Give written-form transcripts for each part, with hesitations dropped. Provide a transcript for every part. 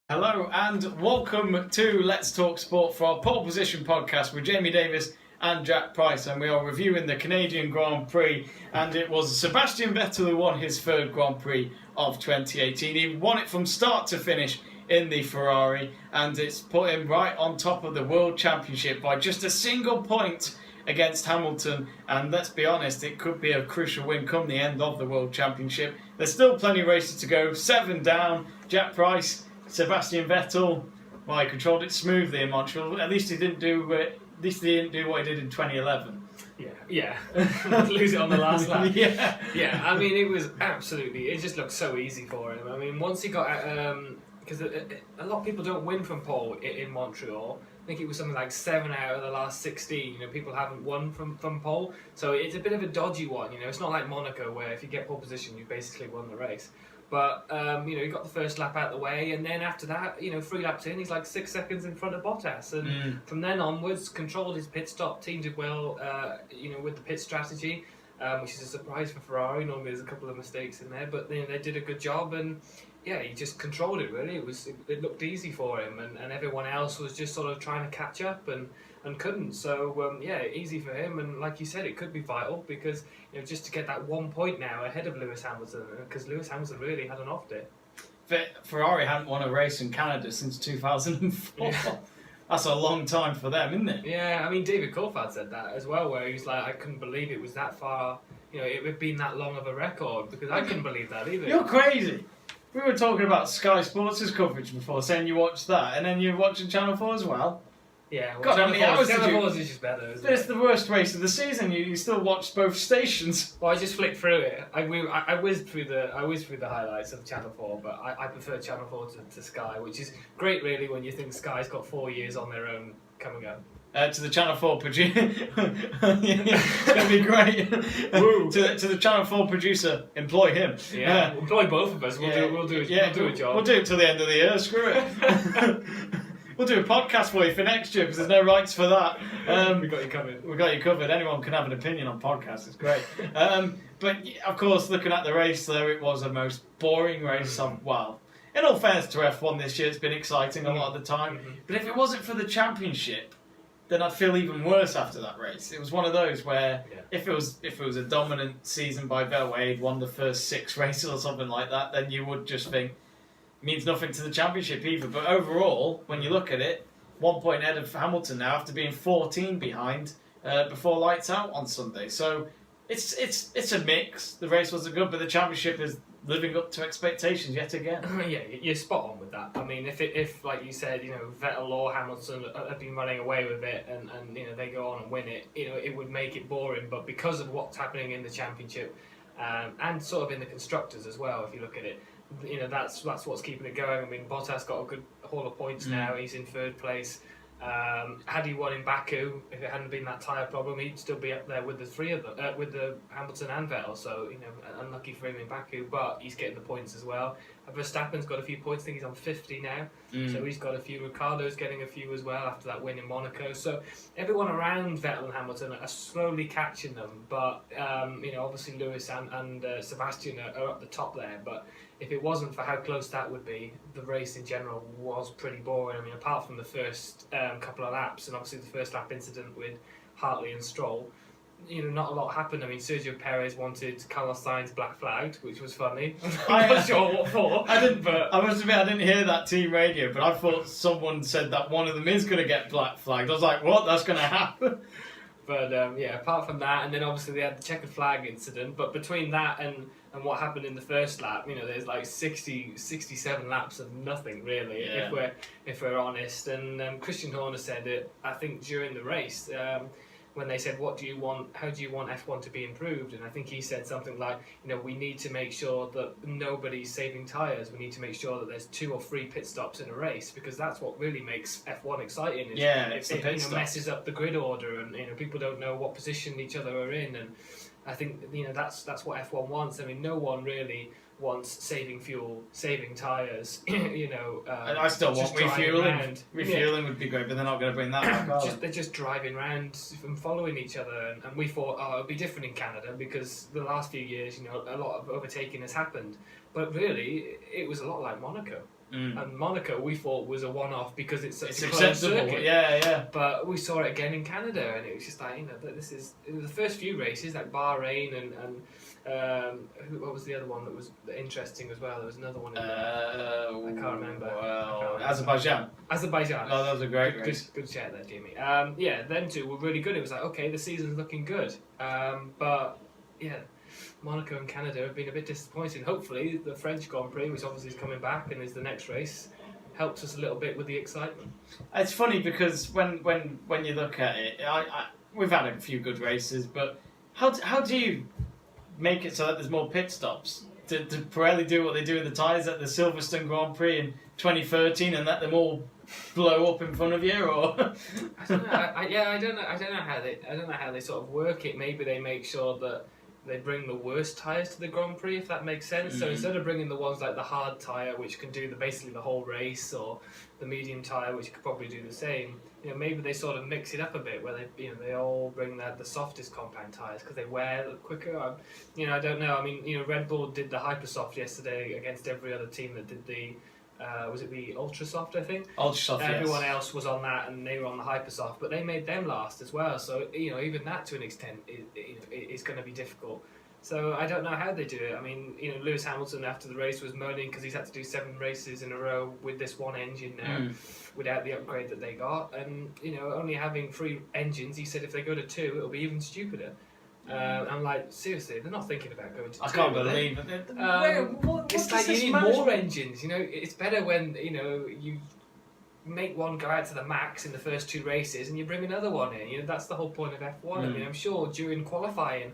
Hello and welcome to Let's Talk Sport for our Pole Position podcast with Jamie Davies and Jack Price, and we are reviewing the Canadian Grand Prix, and it was Sebastian Vettel who won his third Grand Prix of 2018. He won it from start to finish in the Ferrari, and it's put him right on top of the World Championship by just a single point against Hamilton, and let's be honest, it could be a crucial win come the end of the World Championship. There's still plenty of races to go, 7 down. Jack Price, Sebastian Vettel, well, he controlled it smoothly in Montreal. At least he didn't do what he did in 2011. Yeah. Lose it on the last lap. Yeah. I mean, it was absolutely. It just looked so easy for him. I mean, once he got because a lot of people don't win from pole in Montreal. I think it was something like 7 out of the last 16. People haven't won from pole, so it's a bit of a dodgy one. It's not like Monaco where if you get pole position, you basically won the race. But, he got the first lap out of the way, and then after that, 3 laps in, he's like 6 seconds in front of Bottas. And from then onwards, controlled his pit stop, teamed it well, with the pit strategy, which is a surprise for Ferrari. Normally there's a couple of mistakes in there, but they did a good job, and yeah, he just controlled it really. It looked easy for him, and everyone else was just sort of trying to catch up and couldn't. So easy for him, and like you said, it could be vital because just to get that 1 point now ahead of Lewis Hamilton, because Lewis Hamilton really had an off day. Ferrari hadn't won a race in Canada since 2004. Yeah. That's a long time for them, isn't it? Yeah, I mean David Coulthard said that as well, where he was like, I couldn't believe it was that far. It had been that long of a record because I couldn't believe that either. You're crazy. We were talking about Sky Sports' coverage before, saying you watched that, and then you're watching Channel 4 as well. Yeah, well, God, how many hours did you... Channel 4 is just better, isn't it? It's the worst race of the season. You still watched both stations. Well, I just flicked through it. I whizzed through the highlights of Channel 4, but I prefer Channel 4 to Sky, which is great, really, when you think Sky's got 4 years on their own coming up. To the Channel 4 producer, it's going to be great. to the Channel 4 producer, employ him. Yeah, employ both of us. We'll do a job. We'll do it till the end of the year. Screw it. We'll do a podcast for you for next year because there's no rights for that. We got you covered. We got you covered. Anyone can have an opinion on podcasts. It's great. But of course, looking at the race, though, it was the most boring race. Well, in all fairness to F1 this year, it's been exciting a lot of the time. But if it wasn't for the championship, then I'd feel even worse after that race. It was one of those where if it was a dominant season by Vettel, where he'd won the first 6 races or something like that, then you would just think means nothing to the championship either. But overall, when you look at it, 1 point ahead of Hamilton now after being 14 behind before lights out on Sunday. So it's a mix. The race wasn't good, but the championship is living up to expectations yet again. Yeah, you're spot on with that. I mean, if like you said, Vettel or Hamilton have been running away with it, and they go on and win it, it would make it boring. But because of what's happening in the championship, and sort of in the constructors as well, if you look at it, that's what's keeping it going. I mean, Bottas got a good haul of points now. He's in 3rd place. Had he won in Baku, if it hadn't been that tyre problem, he'd still be up there with the 3 of them, with the Hamilton and Vettel. So unlucky for him in Baku, but he's getting the points as well. Verstappen's got a few points. I think he's on 50 now, so he's got a few. Ricardo's getting a few as well after that win in Monaco. So everyone around Vettel and Hamilton are slowly catching them, but obviously Lewis and Sebastian are up the top there. But if it wasn't for how close that would be, the race in general was pretty boring. I mean, apart from the first couple of laps, and obviously the first lap incident with Hartley and Stroll, not a lot happened. I mean, Sergio Perez wanted Carlos Sainz black flagged, which was funny. I'm not sure what for. I must admit, I didn't hear that team radio, but I thought someone said that one of them is going to get black flagged. I was like, what? That's going to happen? But apart from that, and then obviously they had the checkered flag incident, but between that and what happened in the first lap, there's like 67 laps of nothing really, if we're honest. And Christian Horner said it, I think, during the race, when they said, how do you want F1 to be improved? And I think he said something like, we need to make sure that nobody's saving tyres. We need to make sure that there's 2 or 3 pit stops in a race, because that's what really makes F1 exciting. It messes up the grid order, and people don't know what position each other are in. And I think that's what F1 wants. I mean, no one really wants saving fuel, saving tyres. I still want refueling. Refueling would be great, but they're not going to bring that back. They're just driving around and following each other, and we thought, it'll be different in Canada because the last few years, a lot of overtaking has happened. But really, it was a lot like Monaco. And Monaco, we thought was a one-off because it's such a closed acceptable. circuit. Yeah. But we saw it again in Canada, and it was just like, it was the first few races like Bahrain and what was the other one that was interesting as well? There was another one in there. I can't remember. Well, Azerbaijan. Oh, that was a great race. Good chat there, Jimmy. Them two were really good. It was like, okay, the season's looking good. But yeah, Monaco and Canada have been a bit disappointing. Hopefully, the French Grand Prix, which obviously is coming back and is the next race, helps us a little bit with the excitement. It's funny because when you look at it, we've had a few good races, but how do you make it so that there's more pit stops? Did Pirelli do what they do with the tyres at the Silverstone Grand Prix in 2013 and let them all blow up in front of you, or? I don't know. I don't know how they sort of work it. Maybe they make sure that they bring the worst tyres to the Grand Prix, if that makes sense. So instead of bringing the ones like the hard tyre, which can do basically the whole race, or the medium tyre, which could probably do the same, maybe they sort of mix it up a bit, where they all bring the softest compound tyres because they wear quicker. I don't know. I mean, Red Bull did the Hypersoft yesterday against every other team that did the. Was it the Ultra Soft, I think? Ultra Soft, Everyone else was on that and they were on the Hypersoft, but they made them last as well. So, even that to an extent is going to be difficult. So I don't know how they do it. I mean, Lewis Hamilton after the race was moaning because he's had to do 7 races in a row with this one engine now, without the upgrade that they got. And, only having 3 engines, he said if they go to 2, it'll be even stupider. I'm like, seriously, they're not thinking about going to 2. I can't believe it. It's like you need more engines. It's better when you make one go out to the max in the first 2 races, and you bring another one in. That's the whole point of F1. I mean, I'm sure during qualifying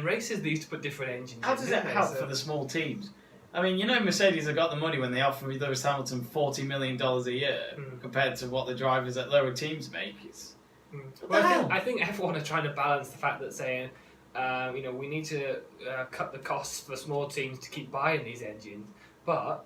races, they used to put different engines. How does that help for the small teams? I mean, Mercedes have got the money when they offer Lewis Hamilton $40 million a year compared to what the drivers at lower teams make. Well, I think F1 are trying to balance the fact that saying, we need to cut the costs for small teams to keep buying these engines, but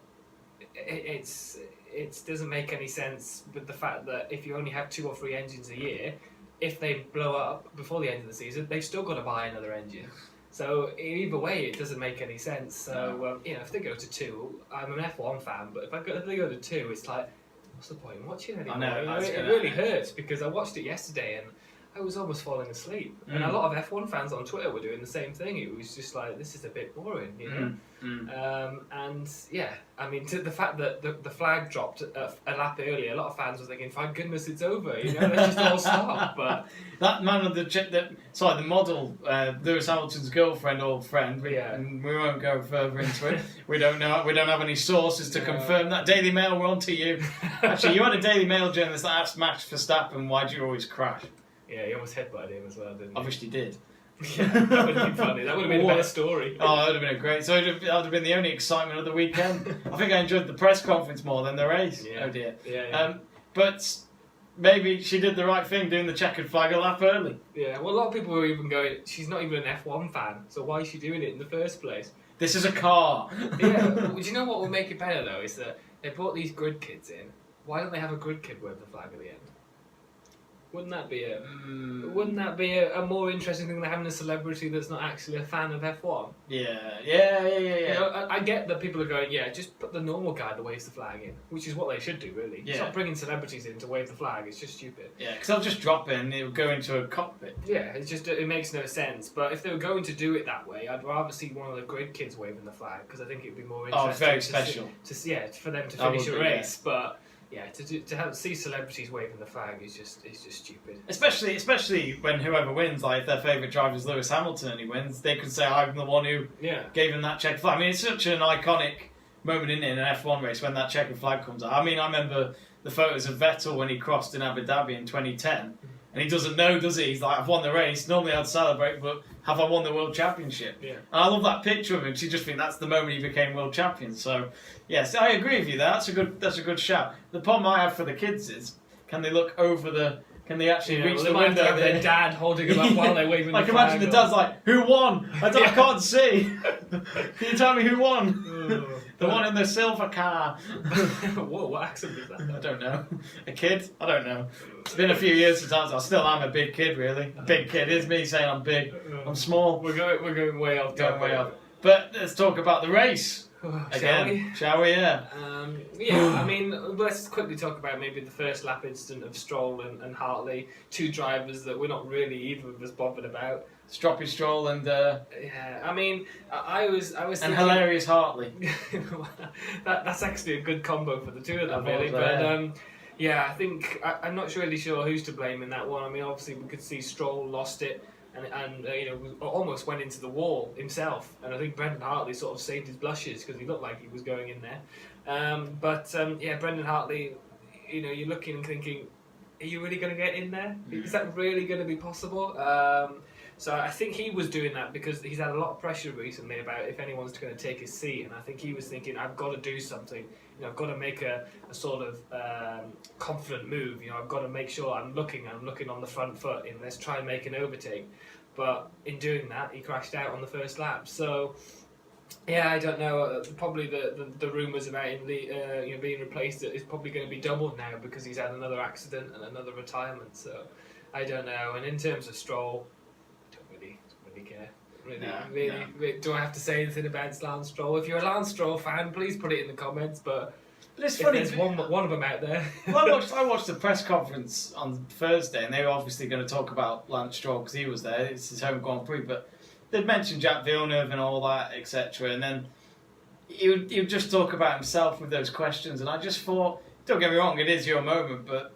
it doesn't make any sense with the fact that if you only have 2 or 3 engines a year, if they blow up before the end of the season, they've still got to buy another engine. So either way, it doesn't make any sense. So if they go to 2, I'm an F1 fan, but if they go to 2, it's like, what's the point in watching it anymore? I know, it really hurts because I watched it yesterday and I was almost falling asleep. And a lot of F1 fans on Twitter were doing the same thing. It was just like, this is a bit boring, And yeah, I mean, to the fact that the flag dropped a lap earlier, a lot of fans were thinking, thank goodness it's over, let's just all stop. But that man of the model, Lewis Hamilton's girlfriend or friend, we won't go further into it. We don't know. We don't have any sources to confirm that. Daily Mail, we're on to you. Actually, you had a Daily Mail journalist that asked Max Verstappen, why do you always crash? Yeah, he almost headbutted him as well, didn't he? Obviously did. Yeah, that would have been funny. That would have been a better story. Oh, that would have been great. So that would have been the only excitement of the weekend. I think I enjoyed the press conference more than the race. Yeah. Oh dear. Yeah. But maybe she did the right thing doing the checkered flag a lap early. Yeah, well, a lot of people were even going, she's not even an F1 fan, so why is she doing it in the first place? This is a car. Yeah, do you know what will make it better though? Is that they brought these grid kids in. Why don't they have a grid kid wave the flag at the end? Wouldn't that be a more interesting thing than having a celebrity that's not actually a fan of F1? Yeah. I get that people are going, just put the normal guy that waves the flag in, which is what they should do, really. Yeah. Stop bringing celebrities in to wave the flag. It's just stupid. Yeah, because they'll just drop it and it'll go into a cockpit. Yeah, it makes no sense. But if they were going to do it that way, I'd rather see one of the grid kids waving the flag because I think it'd be more interesting. Oh, very special. For them to finish a race, but. Yeah, to see celebrities waving the flag is just stupid. Especially when whoever wins, like if their favourite driver is Lewis Hamilton and he wins, they could say, I'm the one who gave him that checkered flag. I mean, it's such an iconic moment in an F1 race when that checkered flag comes out. I mean, I remember the photos of Vettel when he crossed in Abu Dhabi in 2010. And he doesn't know, does he? He's like, I've won the race. Normally I'd celebrate, but have I won the World Championship? Yeah. And I love that picture of him. You just think that's the moment he became World Champion. So, yes, I agree with you there. That's a good shout. The problem I have for the kids is, can they look over the... Can they actually reach the window? Have their dad holding them up while they're waving the flag. Imagine the dad's like, who won? I can't see. Can you tell me who won? The one in the silver car. Whoa, what accent is that? I don't know. A kid? I don't know. It's been a few years since I still am a big kid, really. A big kid. It's me saying I'm big. I'm small. We're going way off. Going way off. But let's talk about the race. Shall we? Yeah. I mean, let's quickly talk about maybe the first lap incident of Stroll and Hartley, two drivers that we're not really either of us bothered about. Stroppy Stroll and yeah, I mean, I was and thinking, hilarious Hartley. that's actually a good combo for the two of them, really. But yeah, I think I'm not really sure who's to blame in that one. I mean, obviously we could see Stroll lost it. And almost went into the wall himself. And I think Brendan Hartley sort of saved his blushes because he looked like he was going in there. Yeah, Brendan Hartley, you're looking and thinking, are you really going to get in there? Is that really going to be possible? So I think he was doing that because he's had a lot of pressure recently about if anyone's going to take his seat. And I think he was thinking, I've got to do something. I've got to make a sort of confident move. I've got to make sure I'm looking on the front foot. Let's try and make an overtake. But in doing that, he crashed out on the first lap. So, yeah, I don't know. Probably the rumours about him being replaced is probably going to be doubled now because he's had another accident and another retirement. So, I don't know. And in terms of Stroll, I don't really care. Really, do I have to say anything about Lance Stroll? If you're a Lance Stroll fan, please put it in the comments. But it's funny. There's one of them out there. Well, I watched the press conference on Thursday, and they were obviously going to talk about Lance Stroll because he was there. It's his home Grand Prix, but they'd mentioned Jack Villeneuve and all that, etc. And then he would just talk about himself with those questions, and I just thought, don't get me wrong, it is your moment, but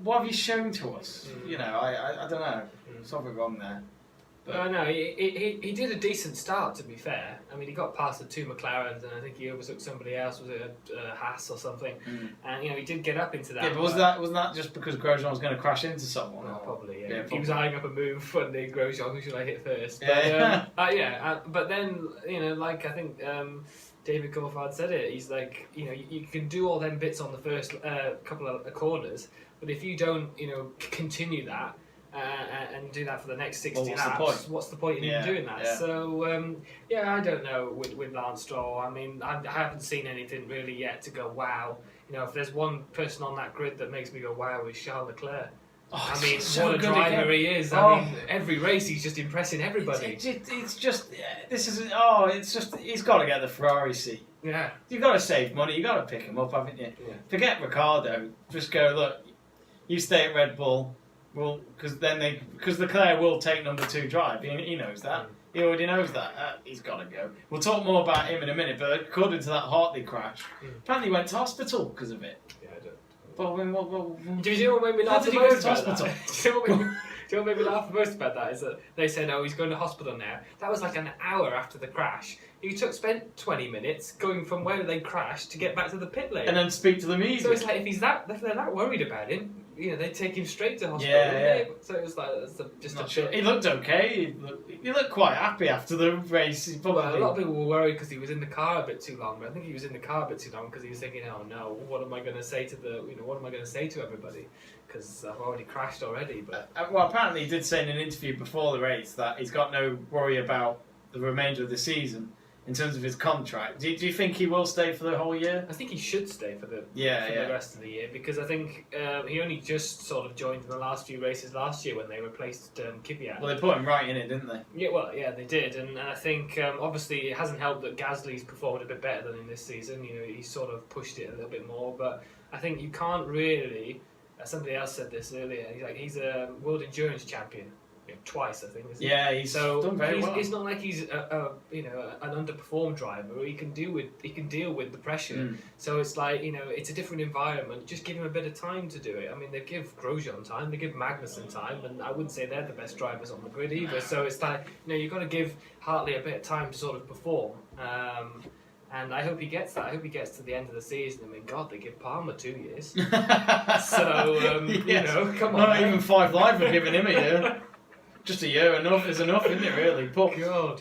what have you shown to us? I don't know. Something wrong there. But no, he did a decent start, to be fair. I mean, he got past the two McLarens, and I think he overtook somebody else, was it a Haas or something? And he did get up into that. Yeah, but wasn't that just because Grosjean was going to crash into someone? No, probably, yeah. Probably. He was eyeing up a move when the Grosjean, who should I hit first? But, but then, like I think David Coulthard said it, he's like, you can do all them bits on the first couple of corners, but if you don't, continue that, and do that for the next 60 laps, what's the point in even doing that? Yeah. So, I don't know with Lance Stroll. I mean, I haven't seen anything really yet to go, wow. If there's one person on that grid that makes me go, wow, is Charles Leclerc. I mean, what a driver he is. I mean, every race he's just impressing everybody. It's just he's got to get the Ferrari seat. Yeah. You've got to save money, you've got to pick him up, haven't you? Yeah. Forget Ricciardo, just go, look, you stay at Red Bull. Well, because Leclerc will take number 2 drive. He knows that. He already knows that. He's got to go. We'll talk more about him in a minute. But according to that Hartley crash, apparently he went to hospital because of it. Yeah, I don't. But do you know what made me laugh the most about that? Do you know what made me laugh the most about that is that they said, "Oh, he's going to hospital now." That was like an hour after the crash. He spent 20 minutes going from where they crashed to get back to the pit lane, and then speak to the media. So it's like if they're that worried about him, they take him straight to hospital. Yeah. So it was like just not sure. He looked okay. He looked quite happy after the race. A lot of people were worried because he was in the car a bit too long. But I think he was in the car a bit too long because he was thinking, "Oh no, what am I going to say to what am I going to say to everybody? Because I've already crashed already." But well, apparently he did say in an interview before the race that he's got no worry about the remainder of the season. In terms of his contract, do you think he will stay for the whole year? I think he should stay for the rest of the year because I think he only just sort of joined in the last few races last year when they replaced Kvyat. Well, they put him right in it, didn't they? Yeah, they did, and I think obviously it hasn't helped that Gasly's performed a bit better than in this season. He sort of pushed it a little bit more, but I think you can't really. Somebody else said this earlier. He's a world endurance champion. Twice, I think. Yeah, he's done very well. It's not like he's an underperformed driver. He can deal with the pressure. So it's like it's a different environment. Just give him a bit of time to do it. I mean, they give Grosjean time, they give Magnussen time, and I wouldn't say they're the best drivers on the grid either. So it's like you've got to give Hartley a bit of time to sort of perform. And I hope he gets that. I hope he gets to the end of the season. I mean, God, they give Palmer 2 years. So yes. Come on. Not even 5 Live have given him a year. Just a year is enough, isn't it, really? Poor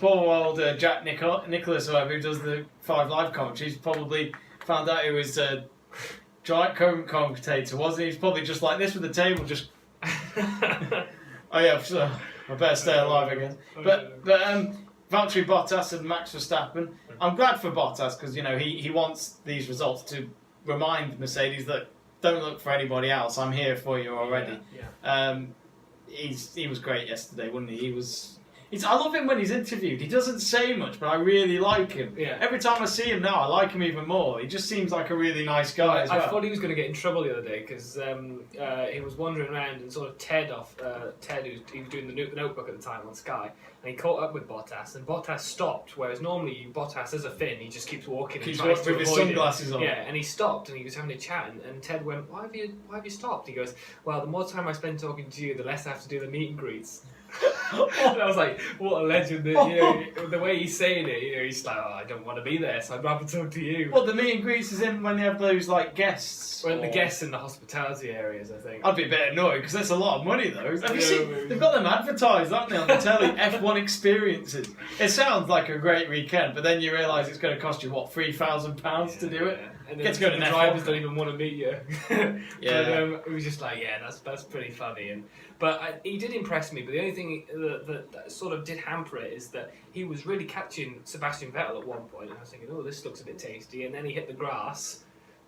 old Jack Nicholas, who does the 5 Live commentary, he's probably found out he was a giant commentator, wasn't he? He's probably just like this with the table, just... oh yeah, so I better stay alive again. But Valtteri Bottas and Max Verstappen, I'm glad for Bottas because, he wants these results to remind Mercedes that don't look for anybody else, I'm here for you already. Yeah. He was great yesterday, wasn't he? I love him when he's interviewed. He doesn't say much, but I really like him. Yeah. Every time I see him now, I like him even more. He just seems like a really nice guy as well. I thought he was going to get in trouble the other day because he was wandering around and sort of Ted, he was doing the Notebook at the time on Sky, and he caught up with Bottas, and Bottas stopped, whereas normally Bottas, as a Finn, he just keeps walking and tries to with his avoid sunglasses him. on. Yeah, and he stopped and he was having a chat, and Ted went, why have you stopped? He goes, well, the more time I spend talking to you, the less I have to do the meet and greets. And I was like, what a legend! That, you know, the way he's saying it, you know, he's like, oh, I don't want to be there, so I'd rather talk to you. Well, the meet and greets is in when they have those like guests. Well, the guests in the hospitality areas, I think. I'd be a bit annoyed because that's a lot of money, though. Have you seen? Maybe. They've got them advertised, haven't they, on the telly? F1 experiences. It sounds like a great weekend, but then you realise it's going to cost you what, £3,000 to do it. And Get to go to the F1. drivers don't even want to meet you. Yeah. But it was just like, yeah, that's pretty funny. But he did impress me. But the only thing that sort of did hamper it is that he was really catching Sebastian Vettel at one point. And I was thinking, oh, this looks a bit tasty. And then he hit the grass.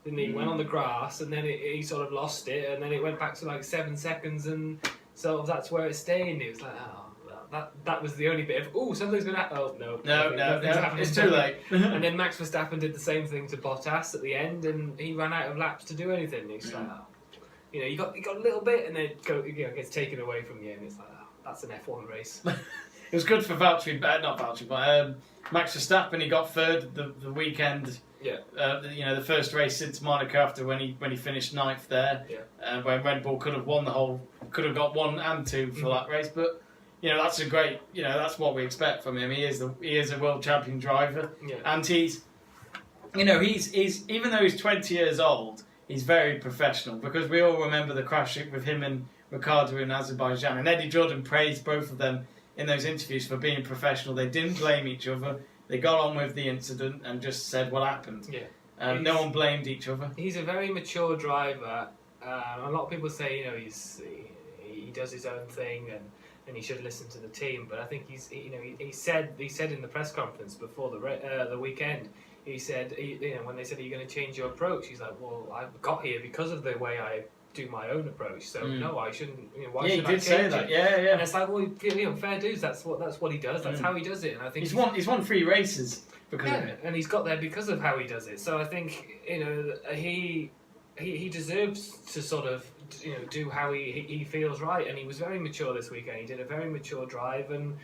Then he went on the grass, and then he sort of lost it. And then it went back to like 7 seconds, and sort of that's where it stayed. And it was like, oh. That was the only bit of, something's going to happen. Oh, no, it's too late. And then Max Verstappen did the same thing to Bottas at the end, and he ran out of laps to do anything. And he's like, oh. You know, you got a little bit, and then it gets taken away from you, and it's like, oh, that's an F1 race. It was good for Max Verstappen. He got third the weekend. Yeah. The first race since Monaco after when he finished ninth there. Yeah. When Red Bull could have got 1 and 2 for that race, but. That's a great. That's what we expect from him. He is a world champion driver, and he's even though he's 20 years old, he's very professional because we all remember the crash with him and Ricciardo in Azerbaijan, and Eddie Jordan praised both of them in those interviews for being professional. They didn't blame each other. They got on with the incident and just said what happened. Yeah. No one blamed each other. He's a very mature driver. A lot of people say he does his own thing and he should listen to the team, but I think he said in the press conference before the weekend, he said when they said, are you going to change your approach, he's like, well, I've got here because of the way I do my own approach, so no, I shouldn't. Why should I change say that. it? Yeah. And it's like, well, fair dues. That's what he does. That's how he does it. And I think he's won 3 races because of it, and he's got there because of how he does it. So I think he deserves to sort of do how he feels right, and he was very mature this weekend. He did a very mature drive, and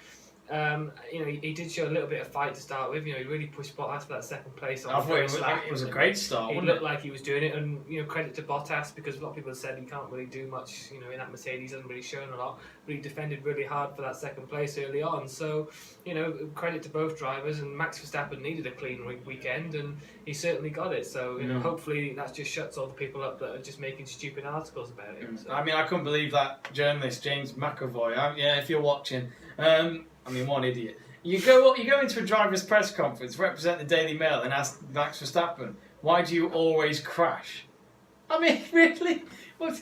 he did show a little bit of fight to start with. He really pushed Bottas for that second place on the first lap. It was a great start. He looked like he was doing it, and credit to Bottas because a lot of people have said he can't really do much. In that Mercedes, hasn't really shown a lot, but he defended really hard for that second place early on. So credit to both drivers. And Max Verstappen needed a clean weekend, and he certainly got it. So hopefully that just shuts all the people up that are just making stupid articles about him. So. I mean, I couldn't believe that journalist James McAvoy. If you're watching. One idiot. You go into a driver's press conference, represent the Daily Mail, and ask Max Verstappen, why do you always crash? I mean, really? What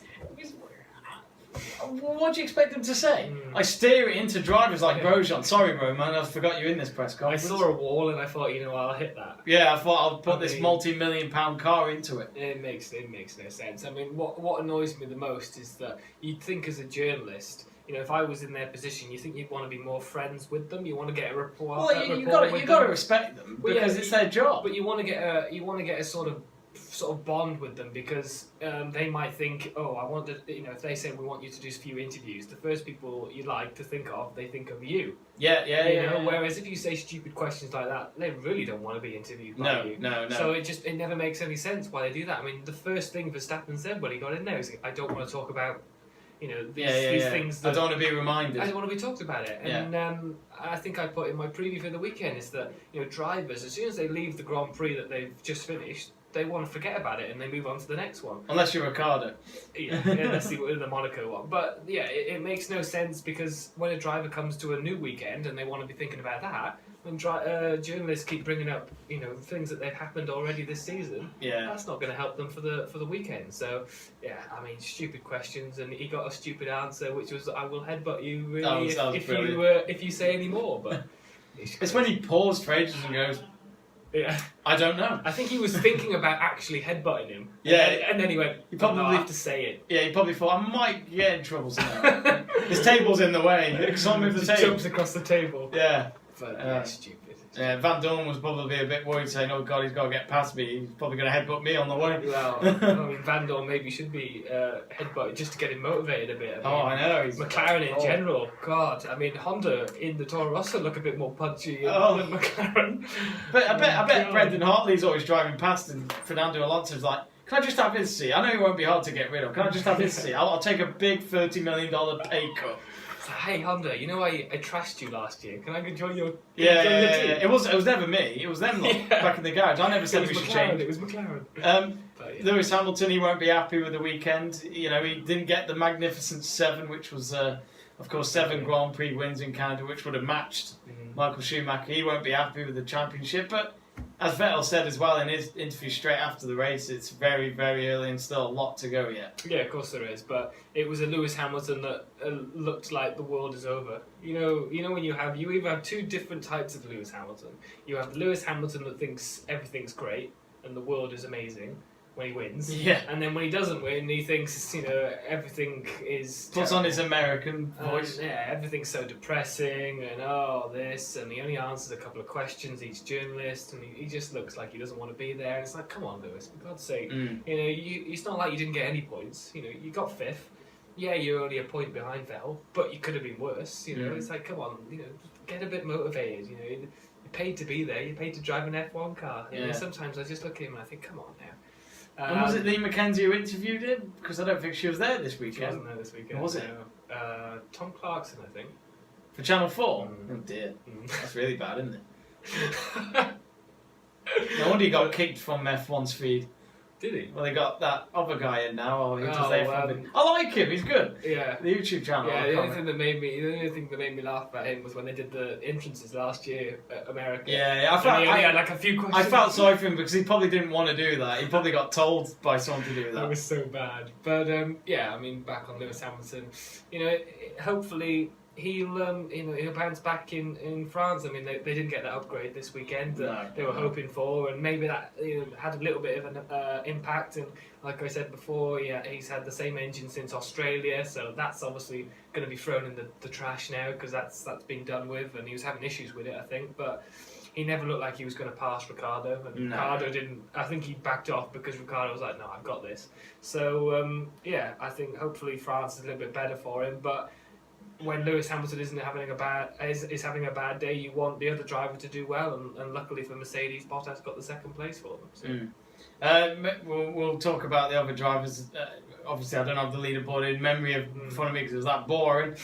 do you expect him to say? I steer it into drivers like Grosjean. Sorry, Roman, I forgot you in this press conference. I saw a wall and I thought, I'll hit that. Yeah, I thought I'll put this multi-million-pound car into it. It makes no sense. I mean, what annoys me the most is that you'd think as a journalist, if I was in their position, you think you'd want to be more friends with them. You want to get a rapport. Well, you got to respect them because it's their job. But you want to get a sort of bond with them because they might think, I want to. If they say we want you to do a few interviews, the first people you like to think of, they think of you. Yeah. Whereas if you say stupid questions like that, they really don't want to be interviewed by you. No. So it never makes any sense why they do that. I mean, the first thing Verstappen said when he got in there is, I don't want to talk about. These things that I don't want to be reminded. I don't want to be talked about it. And I think I put in my preview for the weekend is that drivers, as soon as they leave the Grand Prix that they've just finished, they want to forget about it and they move on to the next one. Unless you're Ricciardo. Unless you're in the Monaco one. But it makes no sense because when a driver comes to a new weekend and they want to be thinking about that, when journalists keep bringing up things that they've happened already this season, that's not going to help them for the weekend. So I mean, stupid questions, and he got a stupid answer, which was, "I will headbutt you really if you say any more." But it's when he paused for ages and goes, Yeah. I don't know. I think he was thinking about actually headbutting him. Yeah. And then he went, He probably I have to say it. Yeah, he probably thought, I might get in trouble somehow. His table's in the way. Can't move the Just table. jumps across the table. Yeah. But stupid. Yeah, Van Dorn was probably a bit worried, saying, "Oh God, he's got to get past me. He's probably going to headbutt me on the way." Well, I mean, Van Dorn maybe should be headbutted just to get him motivated a bit. I know. McLaren in general, God. I mean, Honda in the Toro Rosso look a bit more punchy than McLaren. But I bet Brendan Hartley's always driving past, and Fernando Alonso's like, "Can I just have his seat? I know he won't be hard to get rid of. Can I just have his seat? I'll take a big $30 million pay cut." Hey Honda, you know I trashed you last year. Can I join your? Yeah. It was never me. It was them back in the garage. I never said we should change. It was McLaren. Lewis Hamilton, he won't be happy with the weekend. You know, he didn't get the magnificent 7, which was, of course, 7 Grand Prix wins in Canada, which would have matched Michael Schumacher. He won't be happy with the championship, but as Vettel said as well in his interview straight after the race, it's very, very early and still a lot to go yet. Yeah, of course there is, but it was a Lewis Hamilton that looked like the world is over. You know when you either have 2 different types of Lewis Hamilton. You have the Lewis Hamilton that thinks everything's great and the world is amazing when he wins. Yeah. And then when he doesn't win, he thinks, everything is Puts on his American voice. Everything's so depressing and this, and he only answers a couple of questions each journalist, and he just looks like he doesn't want to be there. And it's like, come on, Lewis, for God's sake. It's not like you didn't get any points. You got 5th. Yeah, you're only a point behind Vettel, but you could have been worse. It's like, come on, get a bit motivated. You're paid to be there. You're paid to drive an F1 car. Sometimes I just look at him and I think, come on now. And was it Lee McKenzie who interviewed him? Because I don't think she was there this weekend. She wasn't there this weekend. Was it? No. Tom Clarkson, I think. For Channel 4? Oh dear. That's really bad, isn't it? No wonder he got kicked from F1's feed. Did he? Well, they got that other guy in now. I like him. He's good. Yeah. The YouTube channel. Yeah. The only thing that made me laugh about him was when they did the entrances last year at America. Yeah. I had like a few questions. I felt sorry for him because he probably didn't want to do that. He probably got told by someone to do that. It was so bad. But I mean, back on Lewis Hamilton, hopefully. He'll bounce back in France. I mean, they didn't get that upgrade this weekend that they were hoping for, and maybe that had a little bit of an impact. And like I said before, he's had the same engine since Australia, so that's obviously going to be thrown in the trash now because that's been done with, and he was having issues with it, I think, but. He never looked like he was going to pass Ricciardo, and Ricciardo didn't. I think he backed off because Ricciardo was like, "No, I've got this." So I think hopefully France is a little bit better for him, but. When Lewis Hamilton is having a bad day, you want the other driver to do well, and luckily for Mercedes, Bottas got the 2nd place for them. So. We'll talk about the other drivers. Obviously, I don't have the leaderboard in memory in front of me because it was that boring.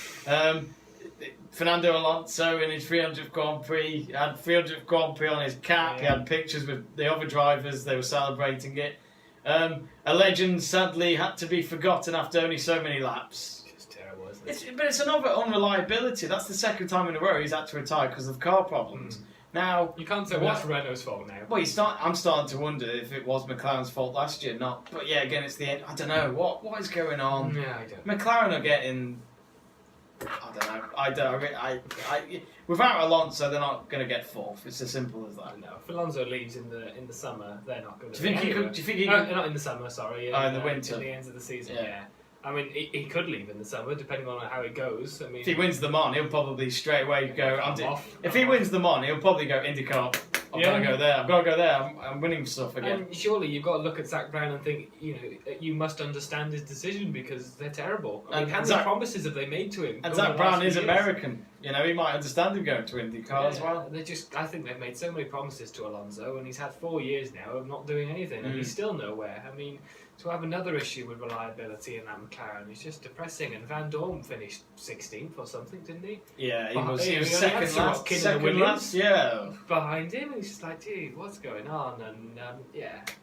Fernando Alonso in his 300th Grand Prix had 300th Grand Prix on his cap. He had pictures with the other drivers. They were celebrating it. A legend sadly had to be forgotten after only so many laps. But it's another unreliability. That's the 2nd time in a row he's had to retire because of car problems. Now you can't say that's Renault's fault now. Well, I'm starting to wonder if it was McLaren's fault last year. Not, but again, it's the end. I don't know what is going on. Yeah, I don't. McLaren are getting. I don't know. Without Alonso, they're not going to get 4th. It's as simple as that. No, if Alonso leaves in the summer, they're not going to. Do you think he could? Not in the summer. Sorry. In the winter. In the end of the season. Yeah. I mean, he could leave in the summer, depending on how it goes. I mean, if he wins the Mon, he'll probably straight away go. If he wins the Mon, he'll probably go IndyCar. I've got to go there. I've got to go there. I'm winning stuff again. And surely you've got to look at Zach Brown and think, you must understand his decision because they're terrible. I mean, how many promises have they made to him? And Zach Brown is American. He might understand him going to IndyCar as well. I think they've made so many promises to Alonso, and he's had 4 years now of not doing anything, and he's still nowhere. I mean, to have another issue with reliability in that McLaren is just depressing. And Van Dorn finished 16th or something, didn't he? Yeah, he was second last. Yeah, behind him, and he's just like, dude, what's going on? And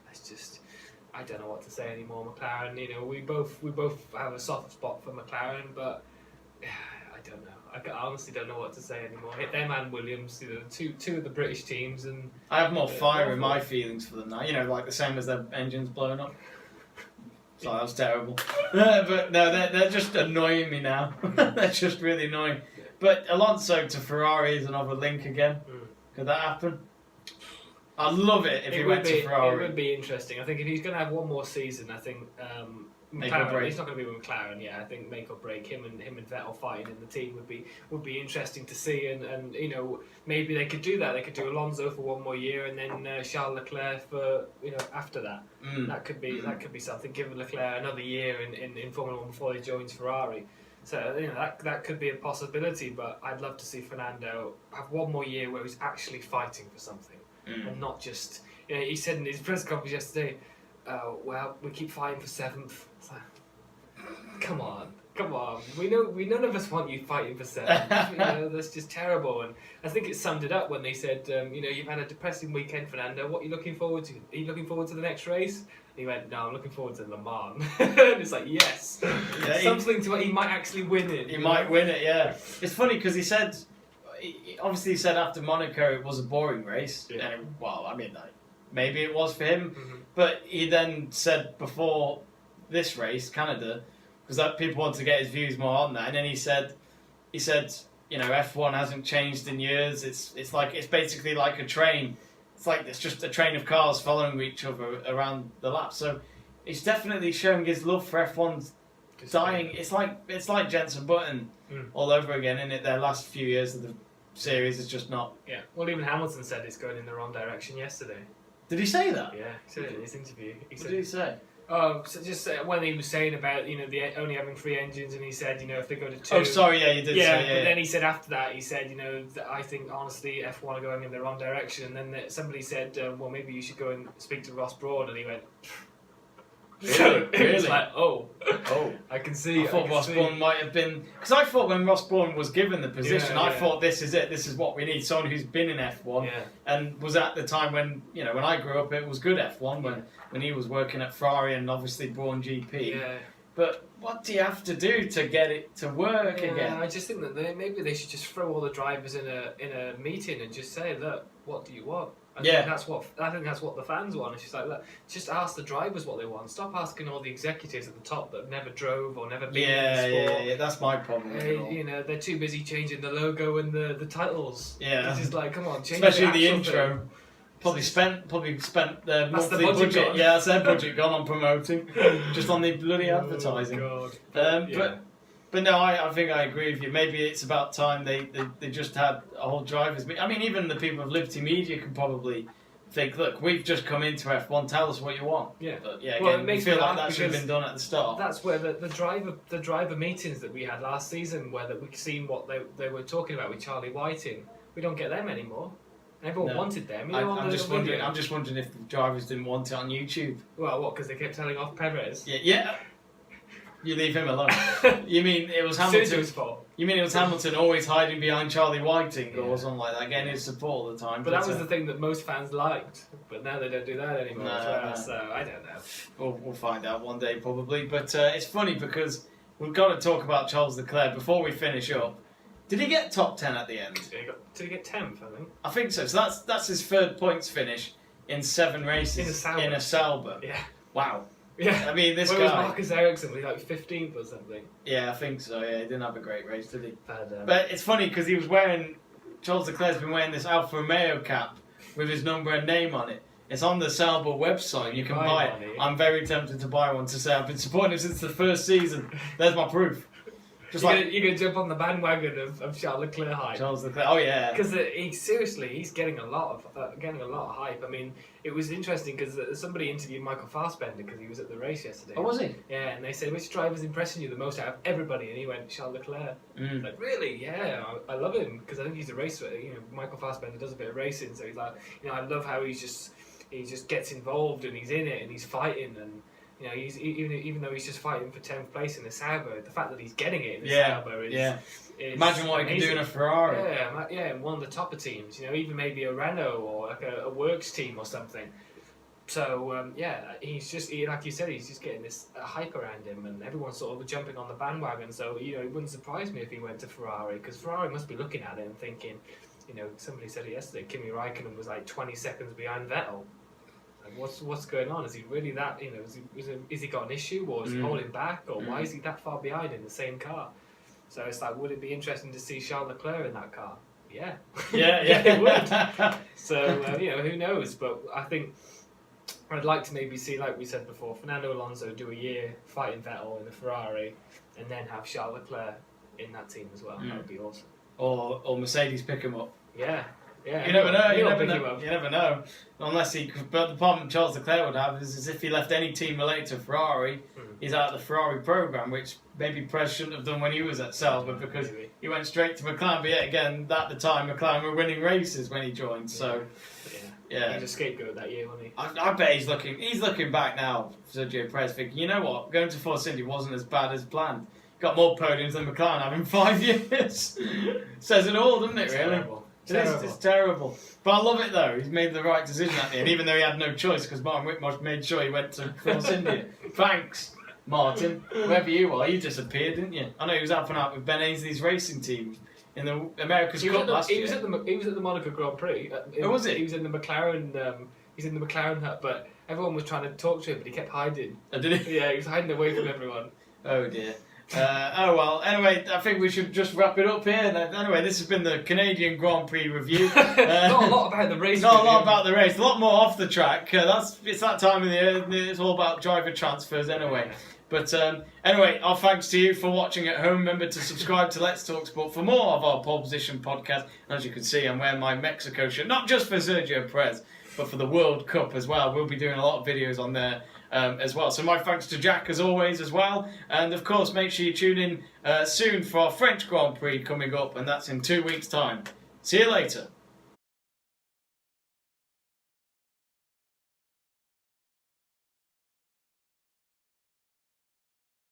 it's just, I don't know what to say anymore. McLaren, we both have a soft spot for McLaren, but I don't know. I honestly don't know what to say anymore. Hit them and Williams, two of the British teams, and I have more fire in my feelings for them now. Like the same as their engines blowing up. So that was terrible. But no, they're just annoying me now. They're just really annoying. But Alonso to Ferrari is another link again. Could that happen? I'd love it if he went to Ferrari. It would be interesting. I think if he's going to have one more season, I think McLaren, he's not going to be with McLaren. Yeah, I think make or break him and Vettel fighting in the team would be interesting to see. And you know, maybe they could do that. They could do Alonso for one more year and then Charles Leclerc for, you know, after that. That could be something. Give Leclerc another year in Formula 1 before he joins Ferrari. So, you know, that could be a possibility. But I'd love to see Fernando have one more year where he's actually fighting for something. And not just, you know, he said in his press conference yesterday, well, we keep fighting for 7th. It's like, come on. None of us want you fighting for 7th. You know, that's just terrible. And I think it summed it up when they said, you know, you've had a depressing weekend, Fernando. What are you looking forward to? Are you looking forward to the next race? And he went, no, I'm looking forward to Le Mans. And it's like, yes, something to what he might actually win it. He might win it, yeah. It's funny because he said after Monaco it was a boring race. Yeah. And maybe it was for him, but he then said before this race, Canada, because that people want to get his views more on that, and then he said, you know, F1 hasn't changed in years. It's basically like a train. It's just a train of cars following each other around the lap. So he's definitely showing his love for F1's dying. It's like Jenson Button all over again, isn't it? Their last few years of the series is just not. Yeah. Well, even Hamilton said it's going in the wrong direction yesterday. Did he say that? Yeah, he said it in his interview. What did he say? Oh, so just when he was saying about, you know, the only having 3 engines, and he said, you know, if they go to 2. Oh, sorry, yeah, you did say. Yeah, but then he said after that, he said, you know, I think honestly F1 are going in the wrong direction. And then somebody said, well, maybe you should go and speak to Ross Brawn, and he went. Really? It was like, oh, I can see. I thought Ross Brawn might have been, because I thought when Ross Brawn was given the position, I thought this is it. This is what we need. Someone who's been in F1 and was at the time when, you know, when I grew up, it was good F1 when he was working at Ferrari and obviously Brawn GP. Yeah. But what do you have to do to get it to work again? I just think that maybe they should just throw all the drivers in a meeting and just say, look, what do you want? I think that's what the fans want. It's just like, look, just ask the drivers what they want. Stop asking all the executives at the top that have never drove or never been in the sport. Yeah, that's my problem. You know, they're too busy changing the logo and the titles. Yeah, it's just like, come on, change especially the intro. Thing. Probably spent their monthly budget. Yeah, that's their budget gone on promoting, just on the bloody advertising. Oh, God. But no, I think I agree with you. Maybe it's about time they just had a whole drivers meeting. I mean, even the people of Liberty Media can probably think, look, we've just come into F1, tell us what you want. Yeah. But yeah, again, I feel like that should have been done at the start. That's where the driver meetings that we had last season, where we seen what they were talking about with Charlie Whiting, we don't get them anymore. Everyone wanted them. I'm just wondering if the drivers didn't want it on YouTube. Well, what? Because they kept telling off Perez. Yeah. You leave him alone. You mean it was Hamilton's fault? You mean it was Hamilton always hiding behind Charlie Whiting or something like that, getting his support all the time? But that was the thing that most fans liked. But now they don't do that anymore No. So I don't know. We'll find out one day probably. But it's funny because we've got to talk about Charles Leclerc before we finish up. Did he get top 10 at the end? Did he get 10th, I think? I think so. So that's his third points finish in 7 races in a Sauber. Yeah. Wow. Yeah. I mean, this guy. Was Marcus Ericsson? Was he like 15th or something? Yeah, I think so. Yeah, he didn't have a great race, did he? But it's funny because Charles Leclerc's been wearing this Alfa Romeo cap with his number and name on it. It's on the Sauber website. You can buy it. I'm very tempted to buy one to say I've been supporting him since the first season. There's my proof. You're gonna jump on the bandwagon of Charles Leclerc hype. Charles Leclerc, oh yeah. Because he's getting a lot of hype. I mean, it was interesting because somebody interviewed Michael Fassbender because he was at the race yesterday. Oh, was he? Yeah, and they said, which driver's impressing you the most out of everybody? And he went, Charles Leclerc. Like, really? Yeah, I love him because I think he's a racer. You know, Michael Fassbender does a bit of racing, so he's like, you know, I love how he just gets involved and he's in it and he's fighting and. You know, he's even though he's just fighting for 10th place in the Sauber, the fact that he's getting it in the Sauber is imagine what amazing. he can do in a Ferrari. Yeah, and one of the topper teams. You know, even maybe a Renault or like a works team or something. So he's just like you said, he's just getting this hype around him, and everyone's sort of jumping on the bandwagon. So you know, it wouldn't surprise me if he went to Ferrari because Ferrari must be looking at it and thinking, you know, somebody said it yesterday. Kimi Räikkönen was like 20 seconds behind Vettel. What's going on? Is he really that? You know, is he got an issue, or is he holding back, or why is he that far behind in the same car? So it's like, would it be interesting to see Charles Leclerc in that car? Yeah. Yeah, it would. So, who knows? But I think I'd like to maybe see, like we said before, Fernando Alonso do a year fighting Vettel in the Ferrari and then have Charles Leclerc in that team as well. That would be awesome. Or Mercedes pick him up. Yeah. Yeah, you never know. You never know. Unless but the problem Charles Leclerc would have is if he left any team related to Ferrari, he's out of the Ferrari program, which maybe Perez shouldn't have done when he was at Sauber because he went straight to McLaren. But yet again, at the time, McLaren were winning races when he joined. So yeah, he was a scapegoat that year, wasn't he? I bet he's looking back now, Sergio Perez, thinking, you know what, going to Force India wasn't as bad as planned. Got more podiums than McLaren have in 5 years. Says it all, doesn't it? Really. It's terrible. But I love it though. He's made the right decision at the end, even though he had no choice because Martin Whitmarsh made sure he went to Force India. Thanks, Martin. Wherever you are, you disappeared, didn't you? I know he was helping out with Ben Ainsley's racing team in the America's Cup last year. He was at the Monaco Grand Prix. Was it? He was in the McLaren. He's in the McLaren hut, but everyone was trying to talk to him, but he kept hiding. Oh, did he? Yeah, he was hiding away from everyone. Oh dear. Oh well, anyway, I think we should just wrap it up here. Anyway, this has been the Canadian Grand Prix review. Not a lot about the race. Not a lot about the race. A lot more off the track. It's that time of the year. It's all about driver transfers anyway. But anyway, our thanks to you for watching at home. Remember to subscribe to Let's Talk Sport for more of our Pole Position podcast. And as you can see, I'm wearing my Mexico shirt, not just for Sergio Perez, but for the World Cup as well. We'll be doing a lot of videos on there as well. So my thanks to Jack as always as well. And of course, make sure you tune in soon for our French Grand Prix coming up, and that's in 2 weeks' time. See you later.